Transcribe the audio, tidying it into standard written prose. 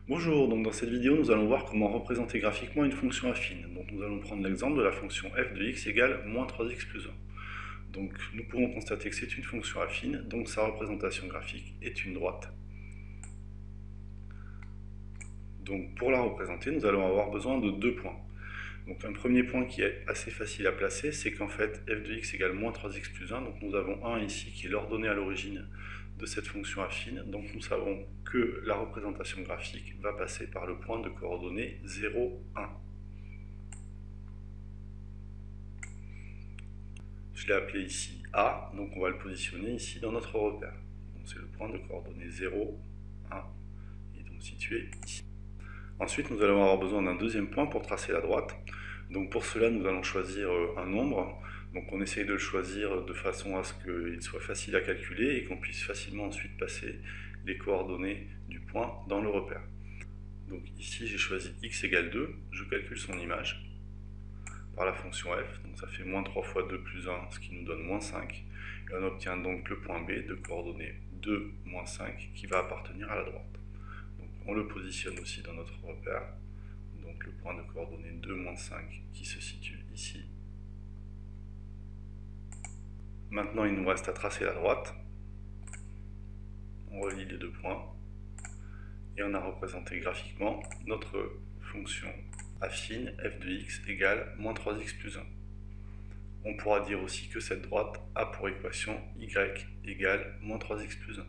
Bonjour, donc dans cette vidéo nous allons voir comment représenter graphiquement une fonction affine. Donc nous allons prendre l'exemple de la fonction f de x égale moins 3x plus 1. Donc nous pouvons constater que c'est une fonction affine, donc sa représentation graphique est une droite. Donc pour la représenter, nous allons avoir besoin de deux points. Donc un premier point qui est assez facile à placer, c'est qu'en fait f de x égale moins 3x plus 1, donc nous avons 1 ici qui est l'ordonnée à l'origine de cette fonction affine, donc nous savons que la représentation graphique va passer par le point de coordonnées 0, 1. Je l'ai appelé ici A, donc on va le positionner ici dans notre repère. Donc c'est le point de coordonnées 0, 1, et donc situé ici. Ensuite, nous allons avoir besoin d'un deuxième point pour tracer la droite. Donc pour cela, nous allons choisir un nombre. Donc on essaye de le choisir de façon à ce qu'il soit facile à calculer et qu'on puisse facilement ensuite passer les coordonnées du point dans le repère. Donc ici, j'ai choisi x égale 2. Je calcule son image par la fonction f. Donc ça fait moins 3 fois 2 plus 1, ce qui nous donne moins 5. Et on obtient donc le point B de coordonnées 2, moins 5, qui va appartenir à la droite. On le positionne aussi dans notre repère, donc le point de coordonnées 2, moins 5 qui se situe ici. Maintenant il nous reste à tracer la droite. On relie les deux points et on a représenté graphiquement notre fonction affine f de x égale moins 3x plus 1. On pourra dire aussi que cette droite a pour équation y égale moins 3x plus 1.